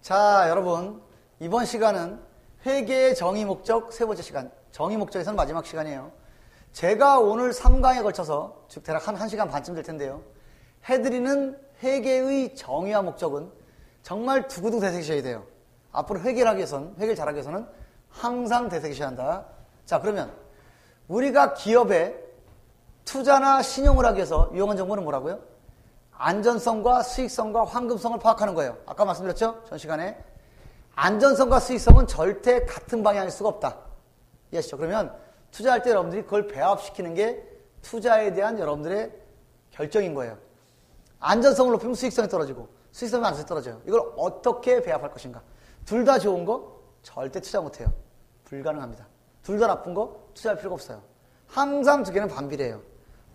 자, 여러분, 이번 시간은 회계의 정의 목적 세 번째 시간, 정의 목적에서는 마지막 시간이에요. 제가 오늘 3강에 걸쳐서 즉 대략 한 1시간 반쯤 될 텐데요. 해드리는 회계의 정의와 목적은 정말 두고두고 되새기셔야 돼요. 앞으로 회계를 하기 위해서는, 회계를 잘하기 위해서는 항상 되새기셔야 한다. 자, 그러면 우리가 기업에 투자나 신용을 하기 위해서 유용한 정보는 뭐라고요? 안전성과 수익성과 황금성을 파악하는 거예요. 아까 말씀드렸죠? 전 시간에. 안전성과 수익성은 절대 같은 방향일 수가 없다. 이해하시죠? 그러면 투자할 때 여러분들이 그걸 배합시키는 게 투자에 대한 여러분들의 결정인 거예요. 안전성을 높이면 수익성이 떨어지고 수익성이 안전성이 떨어져요. 이걸 어떻게 배합할 것인가? 둘 다 좋은 거 절대 투자 못해요. 불가능합니다. 둘 다 나쁜 거 투자할 필요가 없어요. 항상 두 개는 반비례해요.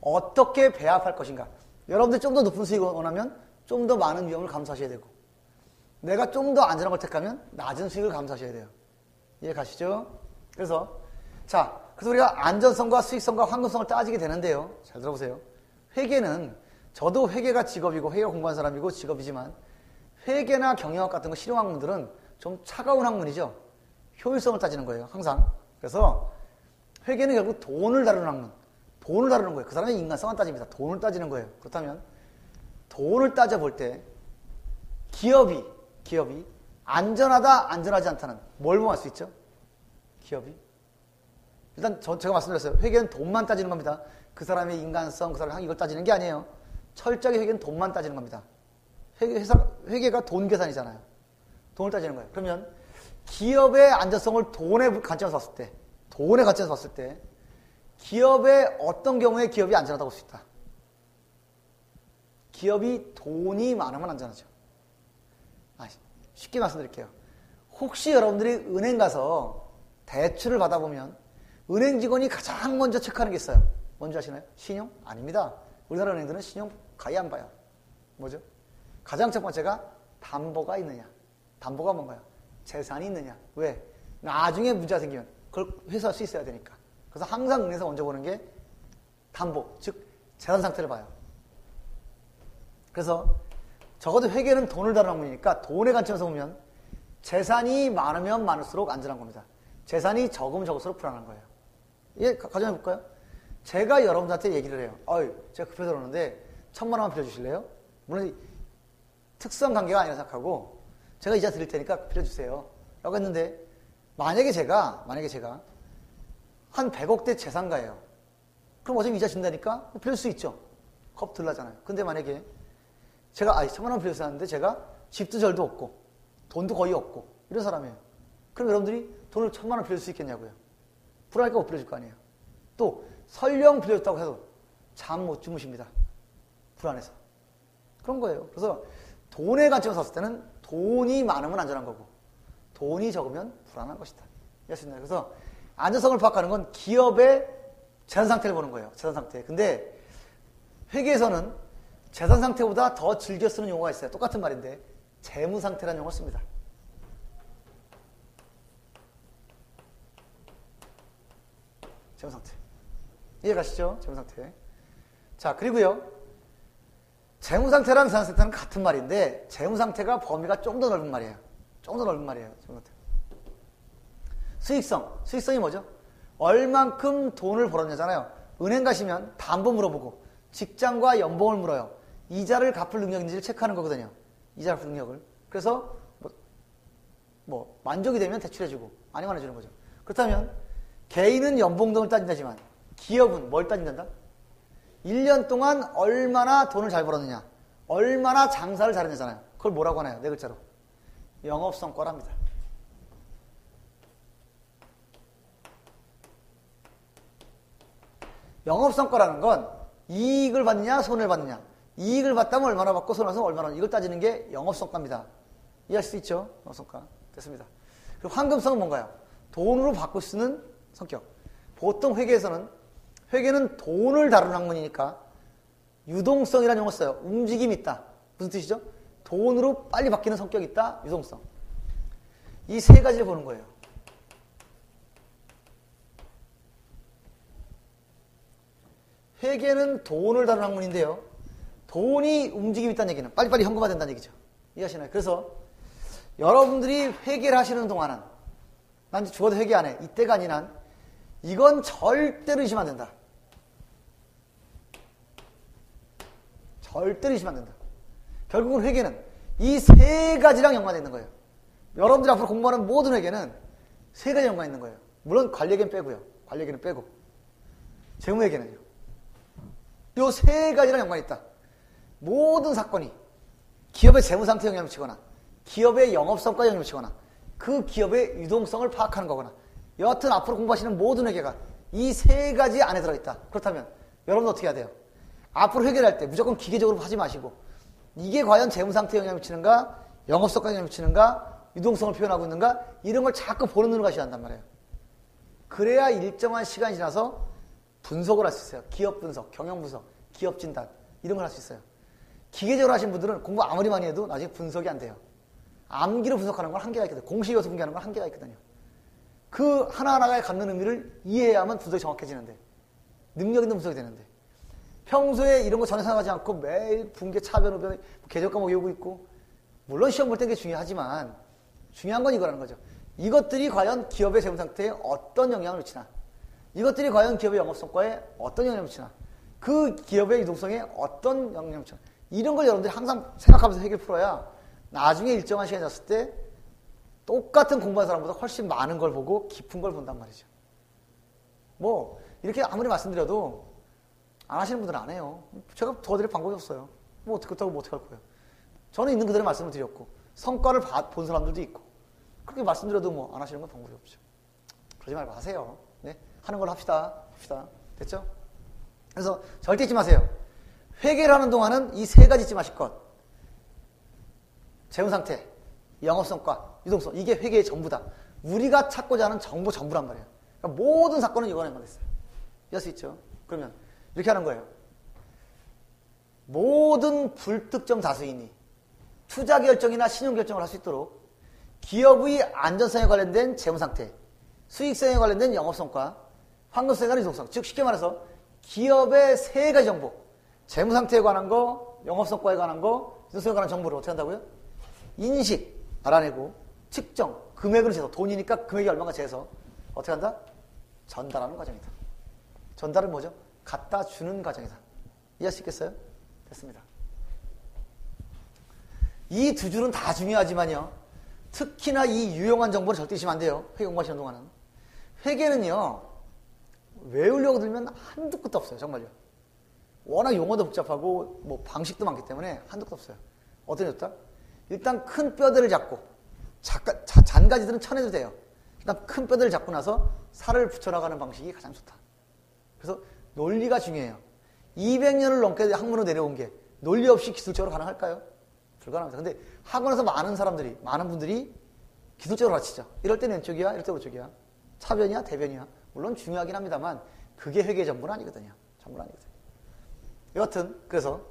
어떻게 배합할 것인가? 여러분들이 좀 더 높은 수익을 원하면 좀 더 많은 위험을 감수하셔야 되고, 내가 좀 더 안전한 걸 택하면 낮은 수익을 감수하셔야 돼요. 이해 가시죠? 그래서 우리가 안전성과 수익성과 황금성을 따지게 되는데요. 잘 들어보세요. 회계는, 저도 회계가 직업이고 회계 공부한 사람이고 직업이지만, 회계나 경영학 같은 거 실용 학문들은 좀 차가운 학문이죠. 효율성을 따지는 거예요, 항상. 그래서 회계는 결국 돈을 다루는 학문, 돈을 다루는 거예요. 그 사람의 인간성 안 따집니다. 돈을 따지는 거예요. 그렇다면 돈을 따져볼 때 기업이 안전하다, 안전하지 않다는 뭘 보면 알 수 있죠? 기업이. 일단 제가 말씀드렸어요. 회계는 돈만 따지는 겁니다. 그 사람의 인간성, 그 사람의 이걸 따지는 게 아니에요. 철저하게 회계는 돈만 따지는 겁니다. 회계가 돈 계산이잖아요. 돈을 따지는 거예요. 그러면 기업의 안전성을 돈의 관점에서 봤을 때 기업의 어떤 경우에 기업이 안전하다고 볼 수 있다. 기업이 돈이 많으면 안전하죠. 쉽게 말씀드릴게요. 혹시 여러분들이 은행 가서 대출을 받아보면 은행 직원이 가장 먼저 체크하는 게 있어요. 뭔지 아시나요? 신용? 아닙니다. 우리나라 은행들은 신용 거의 안 봐요. 뭐죠? 가장 첫 번째가 담보가 있느냐. 담보가 뭔가요? 재산이 있느냐. 왜? 나중에 문제가 생기면 그걸 회수할 수 있어야 되니까. 그래서 항상 은행에서 먼저 보는 게 담보, 즉 재산 상태를 봐요. 그래서 적어도 회계는 돈을 다루는 학문이니까 돈의 관점에서 보면 재산이 많으면 많을수록 안전한 겁니다. 재산이 적으면 적을수록 불안한 거예요. 예, 가정해 볼까요? 제가 여러분들한테 얘기를 해요. 제가 급해서 그러는데 1,000만 원만 빌려주실래요? 물론 특수한 관계가 아니라 생각하고 제가 이자 드릴 테니까 빌려주세요. 라고 했는데 만약에 제가 한 100억대 재산가예요. 그럼 어차피 이자 준다니까 빌릴 수 있죠. 겁 들라잖아요. 근데 만약에 제가 1,000만 원 빌려줬는데 제가 집도 절도 없고 돈도 거의 없고 이런 사람이에요. 그럼 여러분들이 돈을 1,000만 원 빌려줄 수 있겠냐고요. 불안하니까 못 빌려줄 거 아니에요. 또 설령 빌려줬다고 해도 잠 못 주무십니다. 불안해서. 그런 거예요. 그래서 돈의 관점에서 봤을 때는 돈이 많으면 안전한 거고 돈이 적으면 불안한 것이다. 이해하셨나요? 그래서 안전성을 파악하는 건 기업의 재산 상태를 보는 거예요. 재산 상태. 근데 회계에서는 재산 상태보다 더 즐겨 쓰는 용어가 있어요. 똑같은 말인데 재무 상태라는 용어를 씁니다. 재무 상태. 이해 가시죠? 재무 상태. 자, 그리고요. 재무 상태랑 재산 상태는 같은 말인데 재무 상태가 범위가 좀 더 넓은 말이에요. 좀 더 넓은 말이에요. 재무 상태. 수익성이 뭐죠? 얼만큼 돈을 벌었냐잖아요. 은행 가시면 담보 물어보고 직장과 연봉을 물어요. 이자를 갚을 능력인지를 체크하는 거거든요. 이자 갚을 능력을. 그래서 만족이 되면 대출해주고 아니면 안 해주는 거죠. 그렇다면 개인은 연봉 등을 따진다지만 기업은 뭘 따진단다? 1년 동안 얼마나 돈을 잘 벌었느냐, 얼마나 장사를 잘했느냐잖아요. 그걸 뭐라고 하나요? 네 글자로. 영업성과랍니다. 영업성과라는 건 이익을 받느냐 손해를 받느냐, 이익을 받다면 얼마나 받고 손해를 받으면 얼마나, 이걸 따지는 게 영업성과입니다. 이해할 수 있죠? 영업성과. 됐습니다. 그리고 황금성은 뭔가요? 돈으로 바꿀 수 있는 성격. 보통 회계는 돈을 다루는 학문이니까 유동성이라는 용어 써요. 움직임이 있다. 무슨 뜻이죠? 돈으로 빨리 바뀌는 성격이 있다. 유동성. 이 세 가지를 보는 거예요. 회계는 돈을 다루는 학문인데요. 돈이 움직임이 있다는 얘기는 빨리빨리 현금화 된다는 얘기죠. 이해하시나요? 그래서 여러분들이 회계를 하시는 동안은 난 이제 죽어도 회계 안 해. 이때가 아닌 한 이건 절대로 의심 안 된다. 절대로 의심 안 된다. 결국은 회계는 이 세 가지랑 연관되어 있는 거예요. 여러분들이 앞으로 공부하는 모든 회계는 세 가지 연관이 있는 거예요. 물론 관리회계는 빼고요. 관리회계는 빼고. 재무회계는요. 요 세 가지랑 연관이 있다. 모든 사건이 기업의 재무상태에 영향을 미치거나 기업의 영업성과에 영향을 미치거나 그 기업의 유동성을 파악하는 거거나 여하튼 앞으로 공부하시는 모든 회계가 이 세 가지 안에 들어있다. 그렇다면 여러분 어떻게 해야 돼요? 앞으로 회계를 할 때 무조건 기계적으로 하지 마시고 이게 과연 재무상태에 영향을 미치는가 영업성과에 영향을 미치는가 유동성을 표현하고 있는가 이런 걸 자꾸 보는 눈을 가셔야 한단 말이에요. 그래야 일정한 시간이 지나서 분석을 할 수 있어요. 기업 분석, 경영 분석, 기업 진단 이런 걸 할 수 있어요. 기계적으로 하신 분들은 공부 아무리 많이 해도 나중에 분석이 안 돼요. 암기로 분석하는 건 한계가 있거든요. 공식에서 분석하는 건 한계가 있거든요. 그 하나하나가 갖는 의미를 이해해야만 분석이 정확해지는데 능력 있는 분석이 되는데 평소에 이런 거 전혀 생각하지 않고 매일 분계, 차변, 우변, 계절 과목 외우고 있고 물론 시험 볼 때 그게 중요하지만 중요한 건 이거라는 거죠. 이것들이 과연 기업의 재무 상태에 어떤 영향을 미치나 이것들이 과연 기업의 영업성과에 어떤 영향을 미치나 그 기업의 유동성에 어떤 영향을 미치나 이런 걸 여러분들이 항상 생각하면서 회계를 풀어야 나중에 일정한 시간이 지났을 때 똑같은 공부한 사람보다 훨씬 많은 걸 보고 깊은 걸 본단 말이죠. 뭐 이렇게 아무리 말씀드려도 안 하시는 분들은 안 해요. 제가 도와드릴 방법이 없어요. 뭐 그렇다고 뭐 어떻게 할 거예요. 저는 있는 그대로 말씀을 드렸고 성과를 본 사람들도 있고 그렇게 말씀드려도 뭐 안 하시는 건 방법이 없죠. 그러지 말고 하세요. 네? 하는 걸로 합시다. 됐죠? 그래서 절대 잊지 마세요. 회계를 하는 동안은 이 세 가지 잊지 마실 것. 재무상태, 영업성과, 유동성. 이게 회계의 전부다. 우리가 찾고자 하는 정보 전부란 말이에요. 그러니까 모든 사건은 이거에 연관됐어요. 이해할 수 있죠? 그러면 이렇게 하는 거예요. 모든 불특정 다수인이 투자 결정이나 신용 결정을 할 수 있도록 기업의 안전성에 관련된 재무상태, 수익성에 관련된 영업성과, 환급성에 관한 유동성. 즉 쉽게 말해서 기업의 세 가지 정보, 재무상태에 관한 거, 영업성과에 관한 거, 유동성에 관한 정보를 어떻게 한다고요? 인식, 알아내고 측정, 금액을 재서 돈이니까 금액이 얼마가 재서 어떻게 한다? 전달하는 과정이다. 전달은 뭐죠? 갖다 주는 과정이다. 이해할 수 있겠어요? 됐습니다. 이 두 줄은 다 중요하지만요. 특히나 이 유용한 정보를 절대 잊으면 안 돼요. 회계 공부하시는 동안은. 회계는요. 외우려고 들면 한두 끝도 없어요. 정말요. 워낙 용어도 복잡하고 뭐 방식도 많기 때문에 한두 끝도 없어요. 어떻게 좋다? 일단 큰 뼈대를 잡고 잔가지들은 쳐내도 돼요. 일단 큰 뼈대를 잡고 나서 살을 붙여나가는 방식이 가장 좋다. 그래서 논리가 중요해요. 200년을 넘게 학문으로 내려온 게 논리 없이 기술적으로 가능할까요? 불가능합니다. 근데 학원에서 많은 분들이 기술적으로 가르치죠. 이럴 때는 왼쪽이야, 이럴 때 오른쪽이야. 차변이야, 대변이야. 물론 중요하긴 합니다만 그게 회계의 전부는 아니거든요. 여하튼 그래서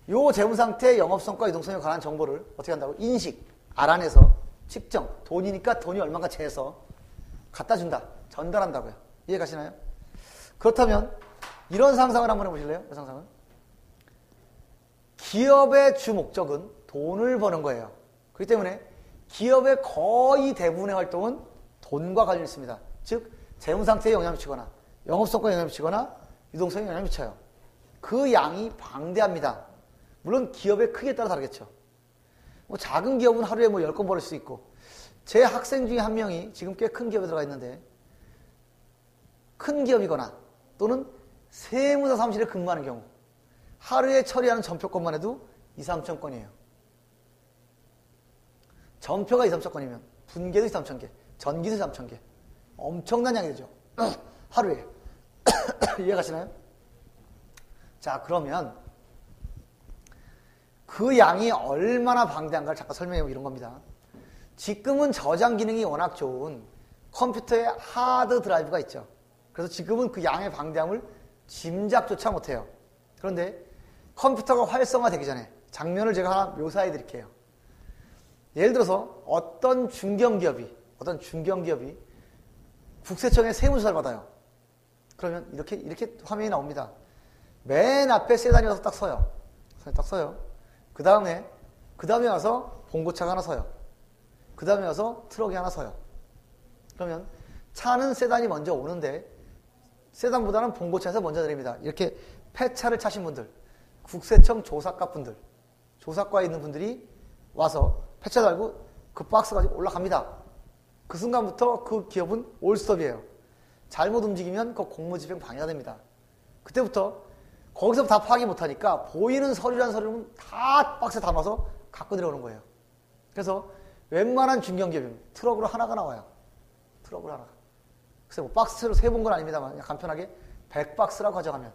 요 재무상태, 영업성과, 유동성에 관한 정보를 어떻게 한다고? 인식, 알아내서 측정, 돈이니까 돈이 얼마가 재서 갖다 준다, 전달한다고요. 이해 가시나요? 그렇다면 이런 상상을 한번 해보실래요? 이 상상은 기업의 주 목적은 돈을 버는 거예요. 그렇기 때문에 기업의 거의 대부분의 활동은 돈과 관련이 있습니다. 즉 재무상태에 영향을 미치거나 영업성과에 영향을 미치거나 유동성에 영향을 미쳐요. 그 양이 방대합니다. 물론 기업의 크기에 따라 다르겠죠. 뭐 작은 기업은 하루에 뭐 10건 벌을 수 있고 제 학생 중에 한 명이 지금 꽤 큰 기업에 들어가 있는데 큰 기업이거나 또는 세무사 사무실에 근무하는 경우 하루에 처리하는 전표건만 해도 2, 3천 건이에요. 전표가 2, 3천 건이면 분계도 2, 3천 개, 전기도 2, 3천 개. 엄청난 양이 되죠. 하루에. 이해가시나요? 자, 그러면 그 양이 얼마나 방대한가를 잠깐 설명해보고 이런 겁니다. 지금은 저장 기능이 워낙 좋은 컴퓨터에 하드 드라이브가 있죠. 그래서 지금은 그 양의 방대함을 짐작조차 못해요. 그런데 컴퓨터가 활성화되기 전에 장면을 제가 하나 묘사해 드릴게요. 예를 들어서 어떤 중견기업이 국세청에 세무조사를 받아요. 그러면 이렇게 화면이 나옵니다. 맨 앞에 세단이 와서 딱 서요. 그 다음에 와서 봉고차가 하나 서요. 그 다음에 와서 트럭이 하나 서요. 그러면 차는 세단이 먼저 오는데 세단보다는 봉고차에서 먼저 내립니다. 이렇게 폐차를 차신 분들, 국세청 조사과 분들, 조사과에 있는 분들이 와서 폐차 달고 그 박스 가지고 올라갑니다. 그 순간부터 그 기업은 올스톱이에요. 잘못 움직이면 그 공무집행 방해가 됩니다. 그때부터 거기서 다 파악이 못하니까 보이는 서류란 서류는 다 박스에 담아서 갖고 내려오는 거예요. 그래서 웬만한 중견기업이면 트럭으로 하나가 나와요. 트럭으로 하나가. 그래서 뭐 박스로 세본 건 아닙니다만 그냥 간편하게 100박스라고 가져가면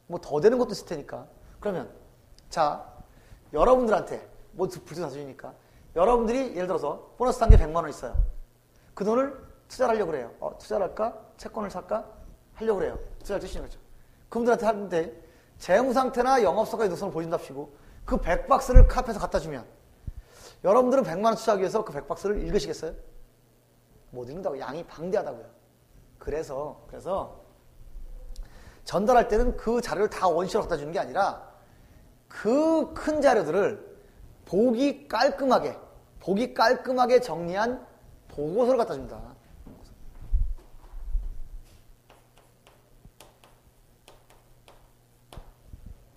뭐 더 되는 것도 있을 테니까. 그러면 자 여러분들한테 뭐 불도 다 주니까 여러분들이 예를 들어서 보너스 단계 100만 원 있어요. 그 돈을 투자를 하려고 그래요. 투자를 할까? 채권을 살까? 하려고 그래요. 투자를 주시는 거죠. 그분들한테 하는데 재무상태나 영업성과의 노선을 보여준답시고 그 100박스를 카페에서 갖다 주면 여러분들은 100만 원 투자하기 위해서 그 100박스를 읽으시겠어요? 못 읽는다고. 양이 방대하다고요. 그래서 전달할 때는 그 자료를 다 원시로 갖다 주는 게 아니라 그 큰 자료들을 보기 깔끔하게 정리한 보고서를 갖다 줍니다.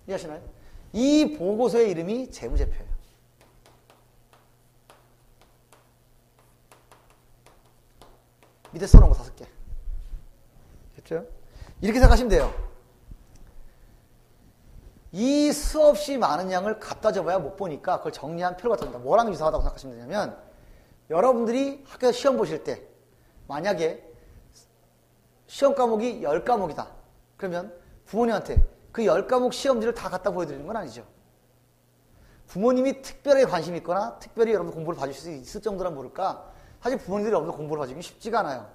이해하시나요? 이 보고서의 이름이 재무제표예요. 밑에 써놓은 거 5개. 됐죠? 이렇게 생각하시면 돼요. 이 수없이 많은 양을 갖다 줘봐야 못 보니까 그걸 정리한 표를 갖다 준다. 뭐랑 유사하다고 생각하시면 되냐면 여러분들이 학교에서 시험 보실 때 만약에 시험 과목이 10과목이다. 그러면 부모님한테 그 10과목 시험지를 다 갖다 보여드리는 건 아니죠. 부모님이 특별하게 관심이 있거나 특별히 여러분들 공부를 봐주실 수 있을 정도란 모를까 사실 부모님들이 여러분들 공부를 봐주기 쉽지가 않아요.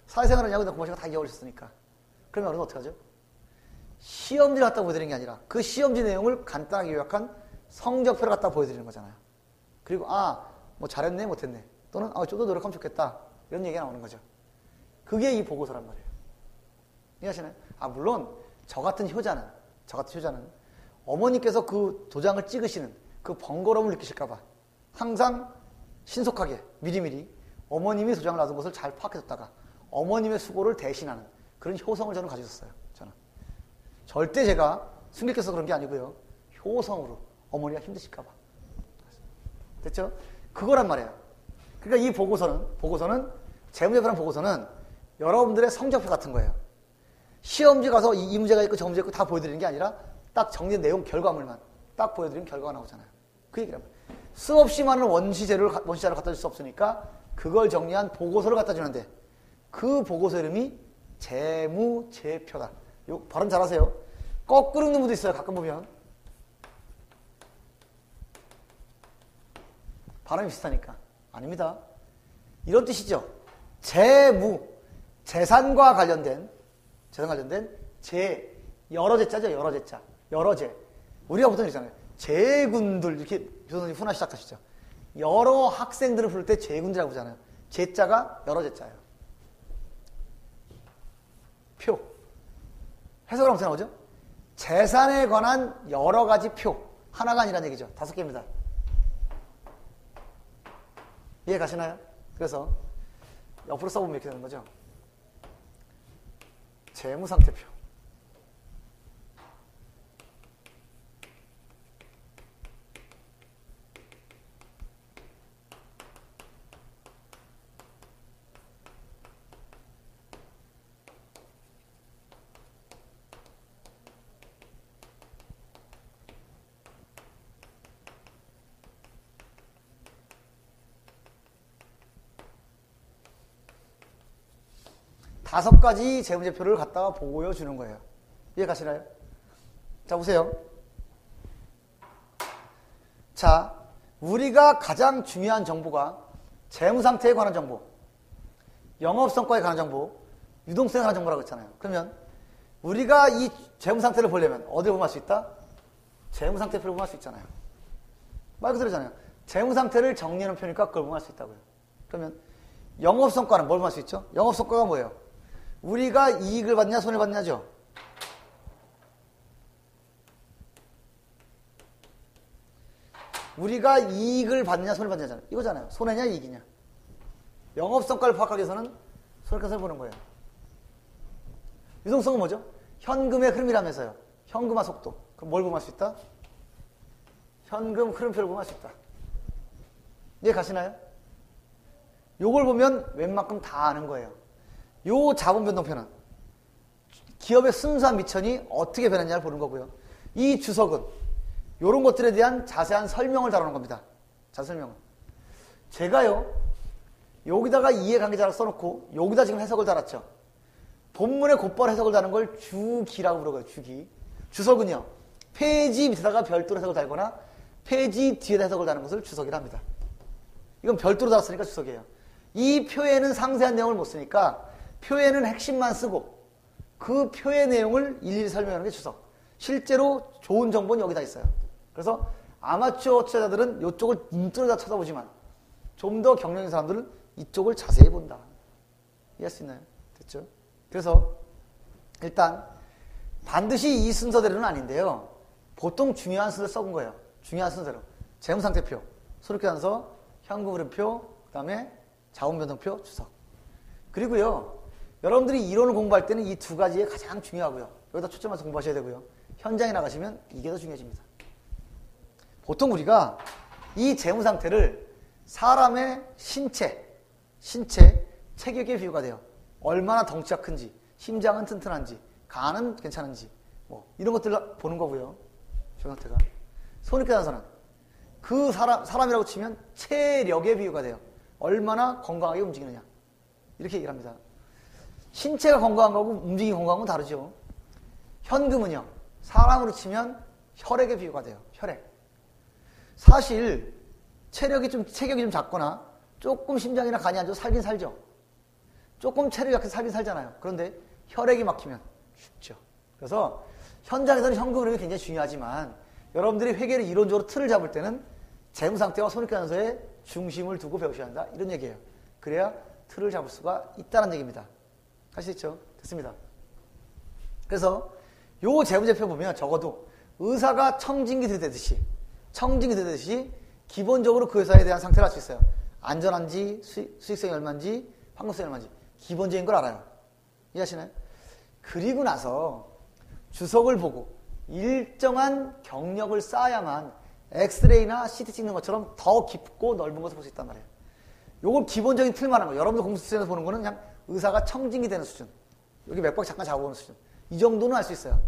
사회생활을 하냐고 공부 시간 다 잊어버리셨으니까. 그러면 여러분 어떻게 하죠? 시험지를 갖다 보여드리는 게 아니라 그 시험지 내용을 간단하게 요약한 성적표를 갖다 보여드리는 거잖아요. 그리고 뭐 잘했네 못했네 또는 좀 더 노력하면 좋겠다 이런 얘기가 나오는 거죠. 그게 이 보고서란 말이에요. 이해하시나요? 물론 저 같은 효자는 어머니께서 그 도장을 찍으시는 그 번거로움을 느끼실까 봐 항상 신속하게 미리미리 어머님이 도장을 놔둔 것을 잘 파악해뒀다가 어머님의 수고를 대신하는 그런 효성을 저는 가지고 있었어요. 저는 절대 제가 숨길게서 그런 게 아니고요. 효성으로 어머니가 힘드실까 봐. 됐죠? 그거란 말이에요. 그러니까 이 보고서는 재무제표란 보고서는 여러분들의 성적표 같은 거예요. 시험지 가서 이 문제가 있고 저 문제가 있고 다 보여드리는 게 아니라 딱 정리된 내용 결과물만 딱 보여드리면 결과가 나오잖아요. 그 얘기란 말이에요. 수없이 많은 원시자료를 갖다 줄 수 없으니까 그걸 정리한 보고서를 갖다 주는데 그 보고서 이름이 재무제표다. 요 발음 잘하세요. 거꾸로 읽는 분도 있어요. 가끔 보면. 발음이 비슷하니까. 아닙니다. 이런 뜻이죠. 재산과 관련된 여러 제자죠. 여러 제. 우리가 보통 있잖아요. 제군들 이렇게 교수님 훈화 시작하시죠. 여러 학생들을 부를 때 제군들이라고 하잖아요. 제자가 여러 제자예요. 표. 해석을 하면 어떻게 나오죠? 재산에 관한 여러 가지 표. 하나가 아니라는 얘기죠. 5개입니다. 이해 가시나요? 그래서 옆으로 써보면 이렇게 되는 거죠. 재무상태표. 다섯 가지 재무제표를 갖다가 보여주는 거예요. 이해 가시나요? 자, 보세요. 자, 우리가 가장 중요한 정보가 재무상태에 관한 정보, 영업성과에 관한 정보, 유동성에 관한 정보라고 했잖아요. 그러면 우리가 이 재무상태를 보려면 어디를 보면 할 수 있다? 재무상태표를 보면 할 수 있잖아요. 말 그대로잖아요. 재무상태를 정리하는 표니까 그걸 보면 할 수 있다고요. 그러면 영업성과는 뭘 보면 할 수 있죠? 영업성과가 뭐예요? 우리가 이익을 받냐 손해를 받냐죠. 우리가 이익을 받느냐 손해받느냐 이거잖아요. 손해냐 이익이냐. 영업성과를 파악하기 위해서는 손해값을 보는 거예요. 유동성은 뭐죠? 현금의 흐름이라면서요. 현금화 속도. 그럼 뭘 보면 할 수 있다? 현금 흐름표를 보면 할 수 있다. 이해 가시나요? 요걸 보면 웬만큼 다 아는 거예요. 요 자본 변동표는 기업의 순수한 미천이 어떻게 변했냐를 보는 거고요. 이 주석은 요런 것들에 대한 자세한 설명을 다루는 겁니다. 자세한 설명을. 제가요, 여기다가 이해관계자를 써놓고 여기다 지금 해석을 달았죠. 본문에 곧바로 해석을 다는 걸 주기라고 부르고요. 주기. 주석은요, 페이지 밑에다가 별도로 해석을 달거나 페이지 뒤에다 해석을 다는 것을 주석이라 합니다. 이건 별도로 달았으니까 주석이에요. 이 표에는 상세한 내용을 못 쓰니까 표에는 핵심만 쓰고 그 표의 내용을 일일이 설명하는 게 주석. 실제로 좋은 정보는 여기다 있어요. 그래서 아마추어 투자자들은 이쪽을 눈뜨려다 쳐다보지만 좀 더 경력 있는 사람들은 이쪽을 자세히 본다. 이해할 수 있나요? 됐죠? 그래서 일단 반드시 이 순서대로는 아닌데요. 보통 중요한 순서 써본 거예요. 중요한 순서대로. 재무상태표, 손익계산서, 현금흐름표, 그 다음에 자본변동표, 주석. 그리고요, 여러분들이 이론을 공부할 때는 이 두 가지에 가장 중요하고요. 여기다 초점해서 공부하셔야 되고요. 현장에 나가시면 이게 더 중요해집니다. 보통 우리가 이 재무상태를 사람의 신체, 체격에 비유가 돼요. 얼마나 덩치가 큰지, 심장은 튼튼한지, 간은 괜찮은지, 뭐 이런 것들을 보는 거고요. 재무상태가. 손익계산서는 그 사람이라고 치면 체력에 비유가 돼요. 얼마나 건강하게 움직이느냐. 이렇게 얘기를 합니다. 신체가 건강한 거하고 움직임이 건강한 건 다르죠. 현금은요, 사람으로 치면 혈액에 비유가 돼요. 혈액. 사실 체격이 좀 작거나 조금 심장이나 간이 안 좋아서 살긴 살죠. 조금 체력이 약해서 살긴 살잖아요. 그런데 혈액이 막히면 죽죠. 그래서 현장에서는 현금 흐름이 굉장히 중요하지만 여러분들이 회계를 이론적으로 틀을 잡을 때는 재무상태와 손익계산서에 중심을 두고 배우셔야 한다. 이런 얘기예요. 그래야 틀을 잡을 수가 있다는 얘기입니다. 할 수 있죠? 됐습니다. 그래서 요 재무제표 보면 적어도 의사가 청진기 들이대듯이 기본적으로 그 회사에 대한 상태를 알 수 있어요. 안전한지, 수익성이 얼마인지, 환급성이 얼마인지 기본적인 걸 알아요. 이해하시나요? 그리고 나서 주석을 보고 일정한 경력을 쌓아야만 엑스레이나 CT 찍는 것처럼 더 깊고 넓은 것을 볼 수 있단 말이에요. 요걸 기본적인 틀만 한 거예요. 여러분들 공부수에서 보는 거는 그냥 의사가 청진기 되는 수준. 여기 맥박 잠깐 잡아보는 수준. 이 정도는 알 수 있어요.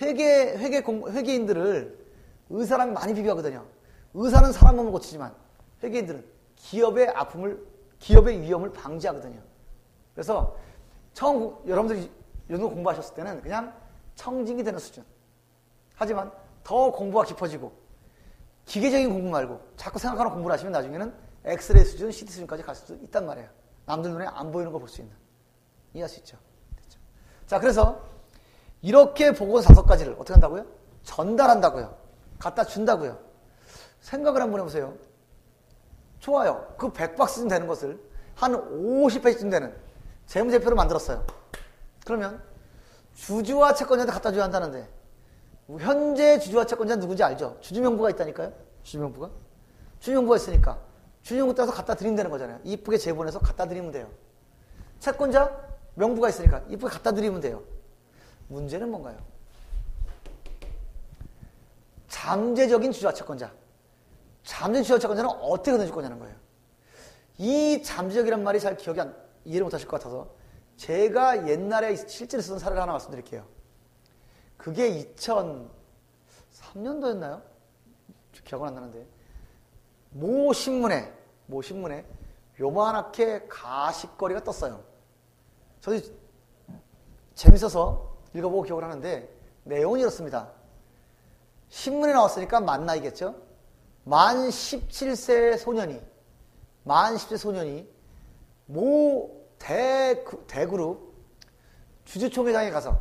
회계인들을 의사랑 많이 비교하거든요. 의사는 사람 몸을 고치지만 회계인들은 기업의 위험을 방지하거든요. 그래서 여러분들이 이런 거 공부하셨을 때는 그냥 청진기 되는 수준. 하지만 더 공부가 깊어지고 기계적인 공부 말고 자꾸 생각하는 공부를 하시면 나중에는 엑스레이 수준, CT 수준까지 갈 수도 있단 말이에요. 남들 눈에 안 보이는 거 볼 수 있는. 이해할 수 있죠? 됐죠? 자, 그래서 이렇게 보고 5가지를 어떻게 한다고요? 전달한다고요. 갖다 준다고요. 생각을 한번 해보세요. 좋아요. 그 100박스쯤 되는 것을 한 50페이지쯤 되는 재무제표를 만들었어요. 그러면 주주와 채권자한테 갖다 줘야 한다는데 현재 주주와 채권자는 누군지 알죠? 주주명부가 있다니까요. 주주명부가 있으니까 주주명부 따라서 갖다 드린다는 거잖아요. 이쁘게 제본해서 갖다 드리면 돼요. 채권자 명부가 있으니까 이쁘게 갖다 드리면 돼요. 문제는 뭔가요? 잠재적인 주주와 채권자. 잠재적인 주주와 채권자는 어떻게 던질 거냐는 거예요. 이 잠재적이란 말이 잘 이해를 못하실 것 같아서 제가 옛날에 실제로 쓰던 사례를 하나 말씀드릴게요. 그게 2003년도였나요? 기억은 안 나는데 모 신문에 요만하게 가십거리가 떴어요. 저도 재밌어서 읽어보고 기억을 하는데 내용은 이렇습니다. 신문에 나왔으니까 만 나이겠죠? 만 17세 소년이 모 대그룹 주주총회장에 가서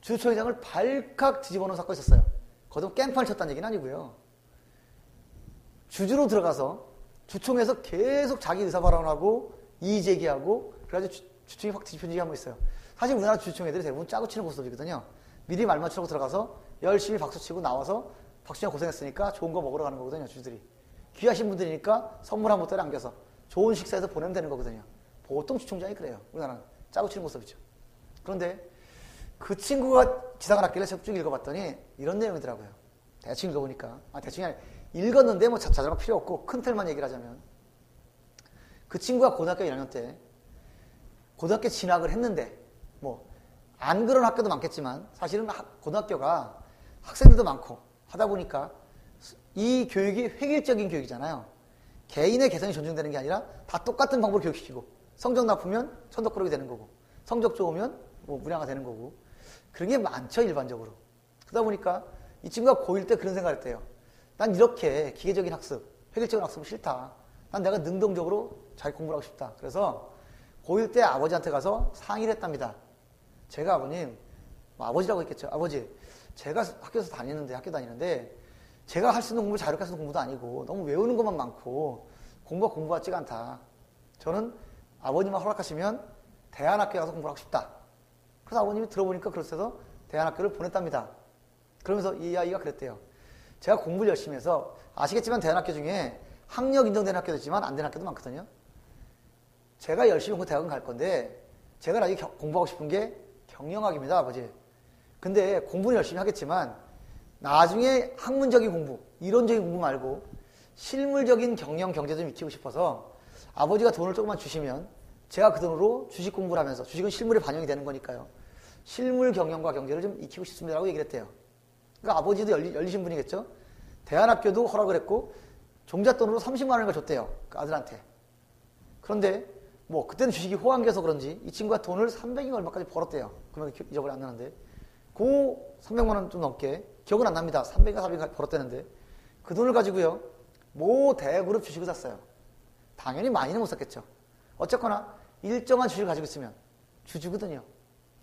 주주총회장을 발칵 뒤집어 놓은 사건이 있었어요. 거기서 깽판을 쳤다는 얘기는 아니고요. 주주로 들어가서 주총회에서 계속 자기 의사발언하고 이의제기하고 그래가지고 주총이 확 뒤집힌 적이 한 번 있어요. 사실 우리나라 주주총회들이 대부분 짜고 치는 고수들이거든요. 미리 말 맞추려고 들어가서 열심히 박수치고 나와서 박준영 고생했으니까 좋은 거 먹으러 가는 거거든요, 주주들이. 귀하신 분들이니까 선물 한 보따리 안겨서 좋은 식사해서 보내면 되는 거거든요. 보통 주총장이 그래요. 우리나라는 짜고 치는 모습이죠. 그런데 그 친구가 지상을 학기를 쭉 읽어봤더니 이런 내용이더라고요. 대충 읽어보니까. 대충이 아니라 읽었는데 뭐 자잘한 필요 없고 큰 틀만 얘기를 하자면 그 친구가 고등학교 1학년 때 고등학교 진학을 했는데 뭐 안 그런 학교도 많겠지만 사실은 고등학교가 학생들도 많고 하다 보니까 이 교육이 획일적인 교육이잖아요. 개인의 개성이 존중되는 게 아니라 다 똑같은 방법으로 교육시키고 성적 나쁘면 천덕꾸러기 되는 거고 성적 좋으면 뭐 문양가 되는 거고 그런 게 많죠, 일반적으로. 그러다 보니까 이 친구가 고1 때 그런 생각을 했대요. 난 이렇게 기계적인 학습, 획일적인 학습은 싫다. 난 내가 능동적으로 잘 공부를 하고 싶다. 그래서 고1 때 아버지한테 가서 상의를 했답니다. 제가 아버님, 뭐 아버지라고 했겠죠. 아버지, 제가 학교 다니는데 제가 할 수 있는 공부 자유롭게 할 수 있는 공부도 아니고 너무 외우는 것만 많고 공부 같지가 않다. 저는 아버님만 허락하시면 대안학교에 가서 공부를 하고 싶다. 그래서 아버님이 들어보니까 그래서 대안학교를 보냈답니다. 그러면서 이 아이가 그랬대요. 제가 공부를 열심히 해서 아시겠지만 대안학교 중에 학력 인정되는 학교도 있지만 안 되는 학교도 많거든요. 제가 열심히 공부 대학은 갈 건데 제가 나중에 공부하고 싶은 게 경영학입니다, 아버지. 근데 공부는 열심히 하겠지만 나중에 학문적인 공부, 이론적인 공부 말고 실물적인 경영, 경제 좀 익히고 싶어서 아버지가 돈을 조금만 주시면 제가 그 돈으로 주식 공부를 하면서 주식은 실물에 반영이 되는 거니까요. 실물 경영과 경제를 좀 익히고 싶습니다라고 얘기를 했대요. 그러니까 아버지도 열리신 분이겠죠. 대안학교도 허락을 했고 종잣돈으로 30만 원인가 줬대요. 그 아들한테. 그런데 뭐 그때는 주식이 호황기여서 그런지 이 친구가 돈을 300인가 얼마까지 벌었대요. 금액이 잊어버려 안 나는데 그 300만 원 좀 넘게 기억은 안 납니다. 300인가 400인가 벌었대는데 그 돈을 가지고요. 모 대그룹 주식을 샀어요. 당연히 많이는 못 샀겠죠. 어쨌거나 일정한 주식을 가지고 있으면 주주거든요.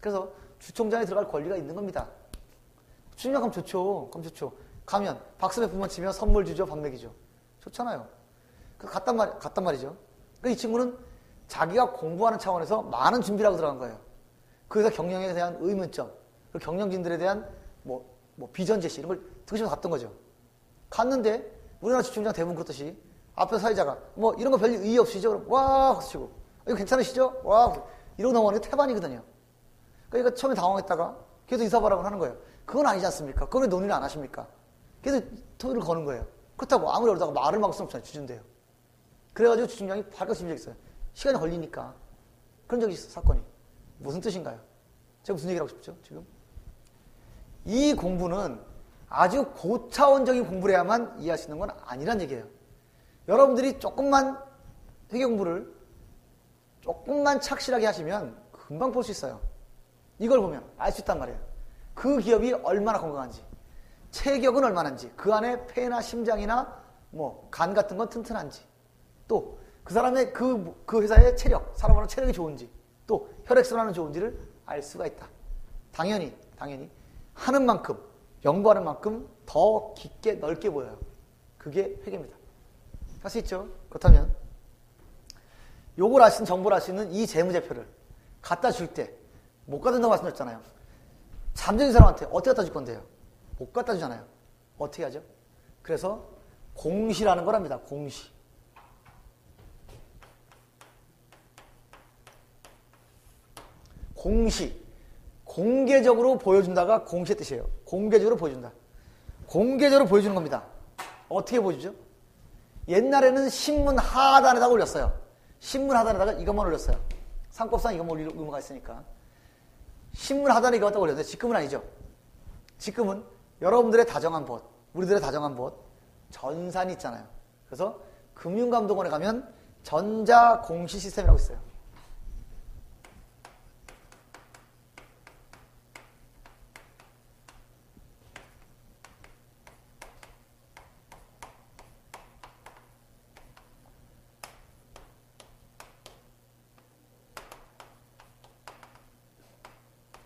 그래서 주총장에 들어갈 권리가 있는 겁니다. 주총장 가면 좋죠. 가면 박수 몇 분만 치면 선물 주죠. 밥 먹이죠. 좋잖아요. 갔단 말이죠. 그러니까 이 친구는 자기가 공부하는 차원에서 많은 준비를 하고 들어간 거예요. 그래서 경영에 대한 의문점, 그리고 경영진들에 대한 뭐 비전 제시 이런 걸 듣고 싶어서 갔던 거죠. 갔는데 우리나라 주총장 대부분 그렇듯이 앞에 사회자가 뭐 이런 거 별 의의 없이죠. 그럼 와 박수 치고 이거 괜찮으시죠? 와 이러고 넘어가는 게 태반이거든요. 그러니까 처음에 당황했다가 계속 인사바람을 하는 거예요. 그건 아니지 않습니까? 그건 왜 논의를 안 하십니까? 계속 토의를 거는 거예요. 그렇다고 아무리 어려다가 말을 막을 수는 없잖아요. 주준대요. 그래가지고 주총장이 발칵 심적이 있어요. 시간이 걸리니까. 그런 적이 있어, 사건이. 무슨 뜻인가요? 제가 무슨 얘기를 하고 싶죠, 지금? 이 공부는 아주 고차원적인 공부를 해야만 이해할 수 있는 건 아니란 얘기예요. 여러분들이 조금만 회계 공부를 조금만 착실하게 하시면 금방 볼 수 있어요. 이걸 보면 알 수 있단 말이에요. 그 기업이 얼마나 건강한지, 체격은 얼마나인지, 그 안에 폐나 심장이나 뭐 간 같은 건 튼튼한지, 또 그 사람의 그 회사의 체력, 사람하는 체력이 좋은지, 또 혈액순환은 좋은지를 알 수가 있다. 당연히 하는 만큼, 연구하는 만큼 더 깊게 넓게 보여요. 그게 회계입니다. 할 수 있죠? 그렇다면 요걸 정보를 알 수 있는 이 재무제표를 갖다 줄 때 못 갖다 준다고 말씀드렸잖아요. 잠적인 사람한테 어떻게 갖다 줄 건데요? 못 갖다 주잖아요. 어떻게 하죠? 그래서 공시라는 거랍니다. 공시. 공시. 공개적으로 보여준다가 공시의 뜻이에요. 공개적으로 보여준다. 공개적으로 보여주는 겁니다. 어떻게 보여주죠? 옛날에는 신문 하단에다가 올렸어요. 신문 하단에다가 이것만 올렸어요. 상법상 이것만 올릴 의무가 있으니까. 신문 하단에 이거 갖다 올렸는데 지금은 아니죠. 지금은 여러분들의 다정한 벗, 우리들의 다정한 벗, 전산이 있잖아요. 그래서 금융감독원에 가면 전자공시 시스템이라고 있어요.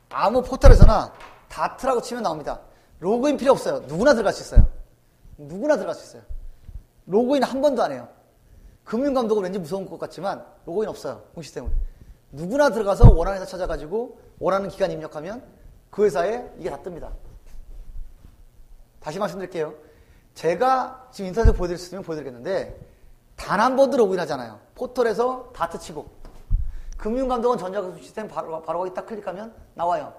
아무 포털에서나 다트라고 치면 나옵니다. 로그인 필요 없어요. 누구나 들어갈 수 있어요. 누구나 들어갈 수 있어요. 로그인 한 번도 안 해요. 금융감독은 왠지 무서운 것 같지만 로그인 없어요. 공시스템은. 누구나 들어가서 원하는 회사 찾아가지고 원하는 기간 입력하면 그 회사에 이게 다 뜹니다. 다시 말씀드릴게요. 제가 지금 인터넷에 보여드릴 수 있으면 보여드리겠는데 단 한 번도 로그인 하잖아요. 포털에서 다트 치고 금융감독원 전자금융 시스템 바로 거기 딱 클릭하면 나와요.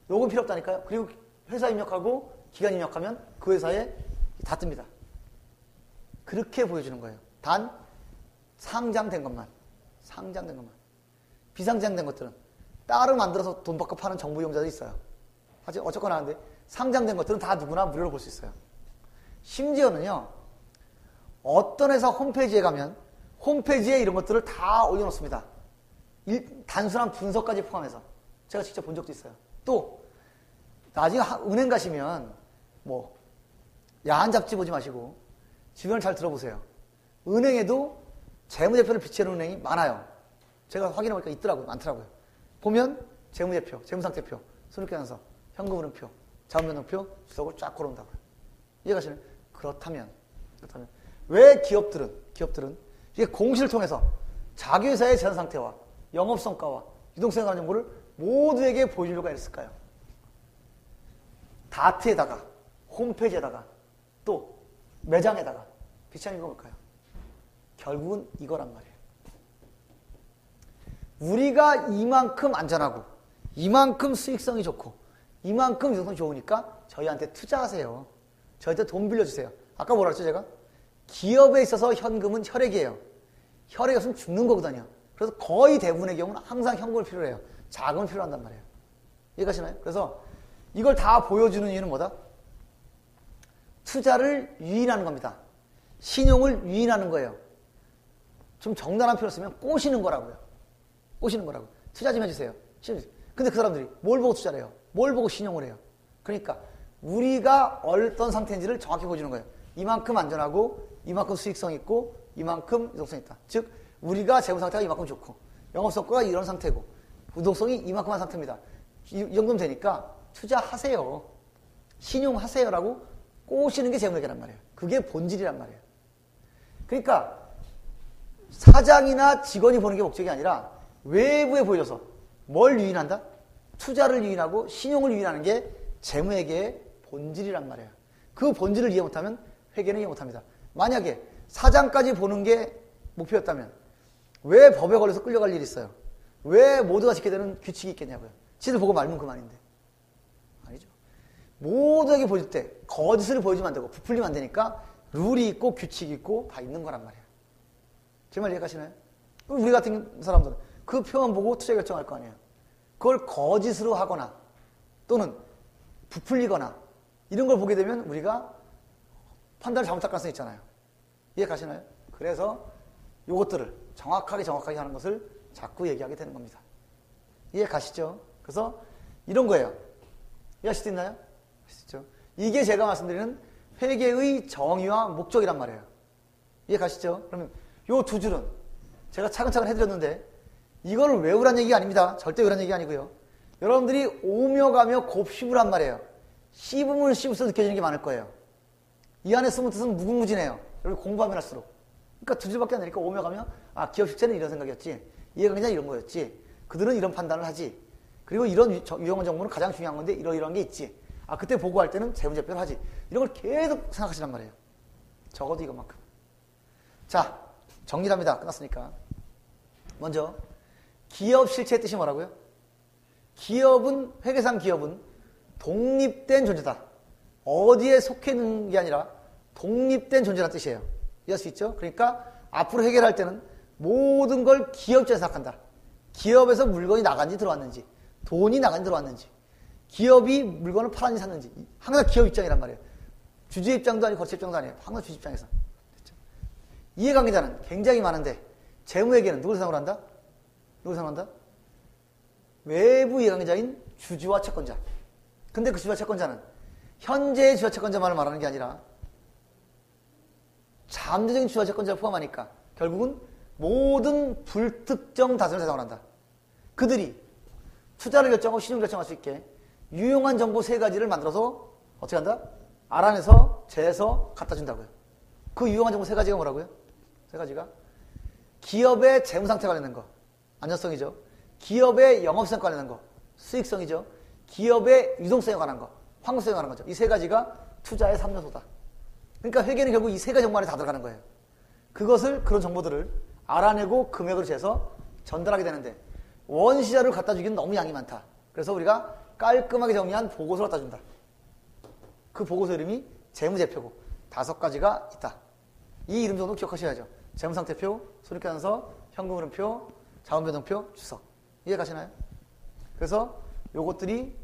로그인 필요 없다니까요. 그리고 회사 입력하고 기간 입력하면 그 회사에 다 뜹니다. 그렇게 보여주는 거예요. 단 상장된 것만. 상장된 것만. 비상장된 것들은 따로 만들어서 돈 받고 파는 정보 이용자들이 있어요. 하지만 어쨌거나 하는데 상장된 것들은 다 누구나 무료로 볼 수 있어요. 심지어는요. 어떤 회사 홈페이지에 가면 홈페이지에 이런 것들을 다 올려놓습니다. 단순한 분석까지 포함해서. 제가 직접 본 적도 있어요. 또 나중에 은행 가시면 뭐 야한 잡지 보지 마시고 주변을 잘 들어보세요. 은행에도 재무제표를 비치는 은행이 많아요. 제가 확인해보니까 있더라고요. 많더라고요. 보면 재무제표, 재무상태표, 손익계산서, 현금흐름표, 자원변동표, 주석을 쫙 걸어온다고요. 이해가시나요? 그렇다면 왜 기업들은 이게 공시를 통해서 자기 회사의 재산상태와 영업성과와 유동성에 관한 정보를 모두에게 보여주려고 했을까요? 다트에다가 홈페이지에다가 또 매장에다가 비치하는 거 뭘까요? 결국은 이거란 말이에요. 우리가 이만큼 안전하고 이만큼 수익성이 좋고 이만큼 유동성이 좋으니까 저희한테 투자하세요. 저희한테 돈 빌려주세요. 아까 뭐라 했죠 제가? 기업에 있어서 현금은 혈액이에요. 혈액이 없으면 죽는 거거든요. 그래서 거의 대부분의 경우는 항상 현금을 필요로 해요. 자금을 필요로 한단 말이에요. 이해가시나요? 그래서 이걸 다 보여주는 이유는 뭐다? 투자를 유인하는 겁니다. 신용을 유인하는 거예요. 좀 정당한 표현을 쓰면 꼬시는 거라고요. 꼬시는 거라고. 투자 좀 해주세요. 근데 그 사람들이 뭘 보고 투자를 해요? 뭘 보고 신용을 해요? 그러니까 우리가 어떤 상태인지를 정확히 보여주는 거예요. 이만큼 안전하고 이만큼 수익성 있고 이만큼 유동성 있다. 즉 우리가 재무 상태가 이만큼 좋고 영업성과가 이런 상태고 유동성이 이만큼한 상태입니다. 이 정도면 되니까 투자하세요. 신용하세요라고 꼬시는 게 재무회계란 말이에요. 그게 본질이란 말이에요. 그러니까 사장이나 직원이 보는 게 목적이 아니라 외부에 보여줘서 뭘 유인한다? 투자를 유인하고 신용을 유인하는 게 재무회계의 본질이란 말이에요. 그 본질을 이해 못하면 회계는 이해 못합니다. 만약에 사장까지 보는 게 목표였다면 왜 법에 걸려서 끌려갈 일이 있어요? 왜 모두가 지켜야 되는 규칙이 있겠냐고요. 지들 보고 말면 그만인데. 아니죠. 모두에게 보여줄 때 거짓을 보여주면 안 되고 부풀리면 안 되니까 룰이 있고 규칙이 있고 다 있는 거란 말이에요. 제 말 이해가시나요? 우리 같은 사람들은 그 표만 보고 투자 결정할 거 아니에요. 그걸 거짓으로 하거나 또는 부풀리거나 이런 걸 보게 되면 우리가 판단을 잘못할 가능성이 있잖아요. 이해 가시나요? 그래서 요것들을 정확하게 하는 것을 자꾸 얘기하게 되는 겁니다. 이해 가시죠? 그래서 이런 거예요. 이해하실 수 있나요? 아시죠? 이게 제가 말씀드리는 회계의 정의와 목적이란 말이에요. 이해 가시죠? 그러면 요 두 줄은 제가 차근차근 해드렸는데 이거를 외우란 얘기가 아닙니다. 절대 외우란 얘기가 아니고요. 여러분들이 오며 가며 곱씹으란 말이에요. 씹으면 씹을수록 느껴지는 게 많을 거예요. 이 안에 숨은 뜻은 무궁무진해요. 여러분 공부하면 할수록. 그러니까 두 줄밖에 안 되니까 오며 가며 기업 실체는 이런 생각이었지. 이해가 그냥 이런 거였지. 그들은 이런 판단을 하지. 그리고 이런 유용한 정보는 가장 중요한 건데 이러이러한 게 있지. 그때 보고할 때는 재무제표를 하지. 이런 걸 계속 생각하시란 말이에요. 적어도 이것만큼. 자, 정리합니다. 끝났으니까. 먼저 기업 실체의 뜻이 뭐라고요? 기업은, 회계상 기업은 독립된 존재다. 어디에 속해 있는 게 아니라 독립된 존재라는 뜻이에요. 이해할 수 있죠? 그러니까 앞으로 해결할 때는 모든 걸 기업 입장에서 생각한다. 기업에서 물건이 나간지 들어왔는지, 돈이 나간지 들어왔는지, 기업이 물건을 팔았는지 샀는지, 항상 기업 입장이란 말이에요. 주주 입장도 아니고 거치 입장도 아니에요. 항상 주주 입장에서. 됐죠? 이해관계자는 굉장히 많은데 재무회계는 누굴 상으로 한다? 누굴 상으로 한다? 외부 이해관계자인 주주와 채권자. 근데 그 주주와 채권자는 현재의 주주와 채권자만을 말하는 게 아니라 잠재적인 주주와 채권자를 포함하니까 결국은 모든 불특정 다수를 대상으로 한다. 그들이 투자를 결정하고 신용을 결정할 수 있게 유용한 정보 3가지를 만들어서 어떻게 한다? 알아내서 재해서 갖다 준다고요. 그 유용한 정보 3가지가 뭐라고요? 3가지가 기업의 재무상태 관련된 거, 안전성이죠. 기업의 영업성 관련된 거, 수익성이죠. 기업의 유동성에 관한 거, 환급성에 관한 거죠. 이 3가지가 투자의 3요소다. 그러니까 회계는 결국 이 세 가지 정보 안에 다 들어가는 거예요. 그런 정보들을 알아내고 금액으로 재서 전달하게 되는데 원시자료를 갖다 주기는 너무 양이 많다. 그래서 우리가 깔끔하게 정리한 보고서를 갖다 준다. 그 보고서 이름이 재무제표고 5가지가 있다. 이 이름 정도 기억하셔야죠. 재무상태표, 손익계산서, 현금흐름표, 자원변동표, 주석. 이해가시나요? 그래서 요것들이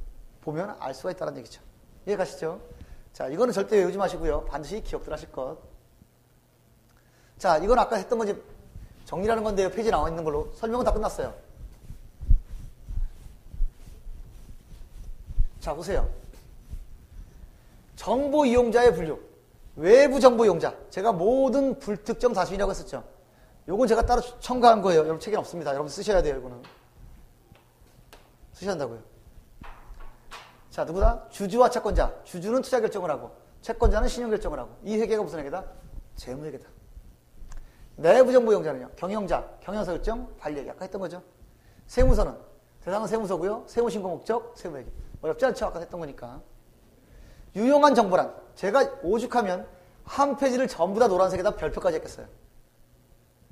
보면 알 수가 있다는 얘기죠. 이해가시죠? 자, 이거는 절대 외우지 마시고요. 반드시 기억들 하실 것. 자, 이건 아까 했던 거지 정리라는 건데요. 페이지에 나와 있는 걸로. 설명은 다 끝났어요. 자, 보세요. 정보 이용자의 분류. 외부 정보 이용자. 제가 모든 불특정 다수인이라고 했었죠. 요건 제가 따로 첨가한 거예요. 여러분 책에는 없습니다. 여러분 쓰셔야 돼요. 이거는. 쓰셔야 한다고요. 자, 누구다? 주주와 채권자. 주주는 투자 결정을 하고 채권자는 신용 결정을 하고. 이 회계가 무슨 회계다? 재무 회계다. 내부 정보 이용자는요. 경영자, 경영서 결정, 관리회계. 아까 했던 거죠. 세무서는 대상은 세무서고요. 세무신고 목적, 세무회계. 어렵지 않죠? 아까 했던 거니까. 유용한 정보란 제가 오죽하면 한 페이지를 전부 다 노란색에다 별표까지 했겠어요.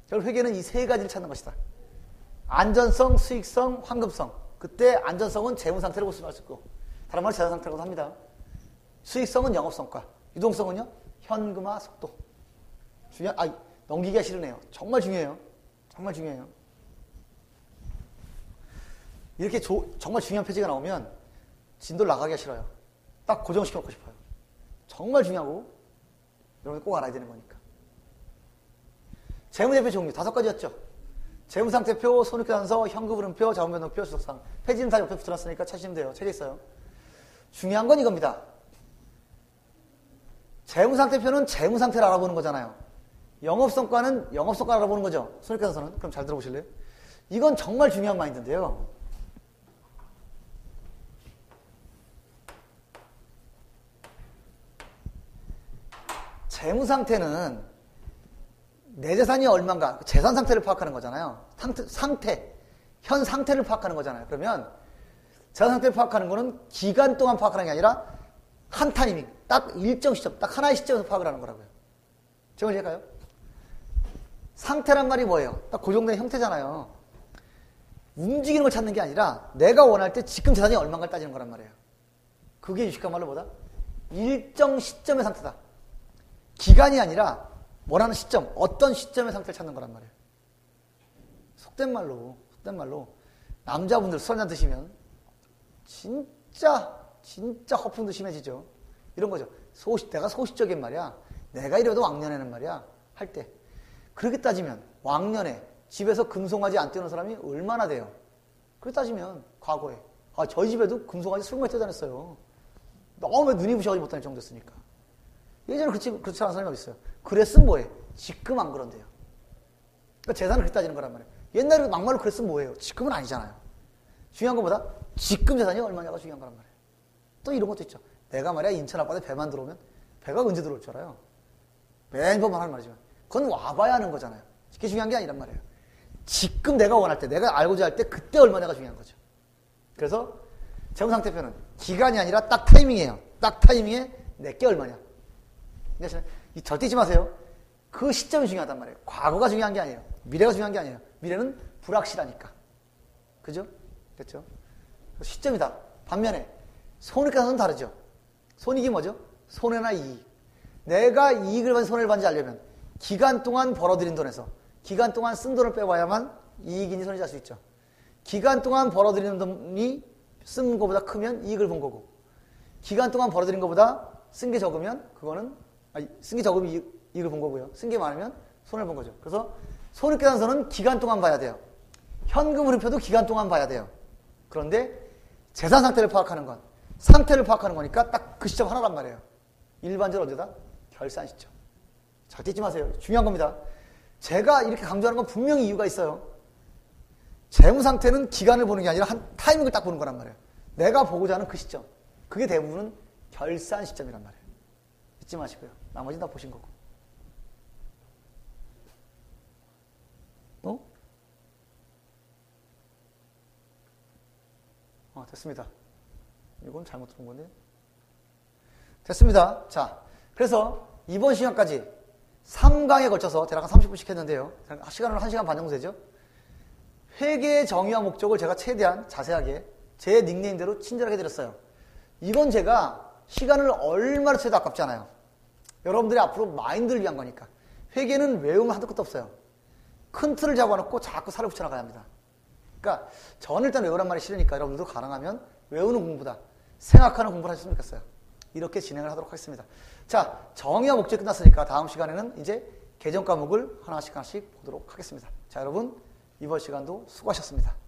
결국 회계는 이 세 가지를 찾는 것이다. 안전성, 수익성, 환급성. 그때 안전성은 재무 상태를 볼 수가 있고 다른 말로 재산 상태라고 합니다. 수익성은 영업성과, 유동성은요 현금화 속도. 넘기기가 싫으네요. 정말 중요해요. 정말 중요해요. 이렇게 정말 중요한 페이지가 나오면 진도를 나가기가 싫어요. 딱 고정시켜놓고 싶어요. 정말 중요하고 여러분 꼭 알아야 되는 거니까. 재무제표 종류 5가지였죠. 재무상태표, 손익계산서, 현금흐름표, 자원변동표, 주석상. 페이지는 다 옆에 붙여놨으니까 찾으시면 돼요. 책에 있어요. 중요한 건 이겁니다. 재무상태표는 재무상태를 알아보는 거잖아요. 영업성과는 영업성과를 알아보는 거죠. 손익계산서는. 그럼 잘 들어보실래요? 이건 정말 중요한 마인드인데요. 재무상태는 내 재산이 얼마인가, 재산 상태를 파악하는 거잖아요. 현 상태를 파악하는 거잖아요. 그러면 재산 상태를 파악하는 거는 기간 동안 파악하는 게 아니라 한 타이밍, 딱 일정 시점, 딱 하나의 시점에서 파악을 하는 거라고요. 제가 이해할까요? 상태란 말이 뭐예요? 딱 고정된 형태잖아요. 움직이는 걸 찾는 게 아니라 내가 원할 때 지금 재산이 얼마인가를 따지는 거란 말이에요. 그게 유식한 말로 뭐다? 일정 시점의 상태다. 기간이 아니라 원하는 시점, 어떤 시점의 상태를 찾는 거란 말이에요. 속된 말로 남자분들 술 한잔 드시면 진짜 허풍도 심해지죠. 이런 거죠. 내가 소시적인 말이야. 내가 이래도 왕년에는 말이야. 할 때. 그렇게 따지면 왕년에 집에서 금송아지 안 떼우는 사람이 얼마나 돼요? 그렇게 따지면 과거에 저희 집에도 금송아지 20마리 다녔어요. 너무 눈이 부셔가지고 못 다닐 정도였으니까. 예전에 그렇지 않은 사람이 어디 있어요? 그랬으면 뭐해? 지금 안 그런데요. 그러니까 재산을 그렇게 따지는 거란 말이에요. 옛날에 막말로 그랬으면 뭐해요? 지금은 아니잖아요. 중요한 것보다 지금 재산이 얼마냐가 중요한 거란 말이에요. 또 이런 것도 있죠. 내가 말이야 인천 앞바다에 배만 들어오면 배가 언제 들어올 줄 알아요? 매번만 하는 말이지만 그건 와봐야 하는 거잖아요. 그게 중요한 게 아니란 말이에요. 지금 내가 원할 때, 내가 알고자 할 때 그때 얼마냐가 중요한 거죠. 그래서 재무상태표는 기간이 아니라 딱 타이밍이에요. 딱 타이밍에 내게 얼마냐. 절대 잊지 마세요. 그 시점이 중요하단 말이에요. 과거가 중요한 게 아니에요. 미래가 중요한 게 아니에요. 미래는 불확실하니까. 그죠? 됐죠? 시점이다. 반면에 손익계산서는 다르죠. 손익이 뭐죠? 손해나 이익. 내가 이익을 받는지 손해를 받는지 알려면 기간 동안 벌어들인 돈에서 기간 동안 쓴 돈을 빼봐야만 이익인지 손해인지 알 수 있죠. 기간 동안 벌어들이는 돈이 쓴 것보다 크면 이익을 본 거고 기간 동안 벌어들인 것보다 쓴 게 적으면 쓴 게 적으면 이익을 본 거고요. 쓴 게 많으면 손해를 본 거죠. 그래서 손익계산서는 기간 동안 봐야 돼요. 현금흐름표도 기간 동안 봐야 돼요. 그런데 재산 상태를 파악하는 건 상태를 파악하는 거니까 딱 그 시점 하나란 말이에요. 일반적으로 언제다? 결산 시점. 절대 잊지 마세요. 중요한 겁니다. 제가 이렇게 강조하는 건 분명히 이유가 있어요. 재무 상태는 기간을 보는 게 아니라 한 타이밍을 딱 보는 거란 말이에요. 내가 보고자 하는 그 시점. 그게 대부분은 결산 시점이란 말이에요. 잊지 마시고요. 나머지는 다 보신 거고. 됐습니다. 이건 잘못 들은 건데. 됐습니다. 자, 그래서 이번 시간까지 3강에 걸쳐서 대략 한 30분씩 했는데요. 시간으로 1시간 반 정도 되죠. 회계의 정의와 목적을 제가 최대한 자세하게 제 닉네임대로 친절하게 드렸어요. 이건 제가 시간을 얼마나 쳐도 아깝지 않아요. 여러분들이 앞으로 마인드를 위한 거니까. 회계는 외우면 한도 끝도 없어요. 큰 틀을 잡아놓고 자꾸 살을 붙여나가야 합니다. 그러니까 저는 일단 외우란 말이 싫으니까 여러분들도 가능하면 외우는 공부다. 생각하는 공부를 하셨으면 좋겠어요. 이렇게 진행을 하도록 하겠습니다. 자, 정의와 목적이 끝났으니까 다음 시간에는 이제 개정 과목을 하나씩 보도록 하겠습니다. 자, 여러분 이번 시간도 수고하셨습니다.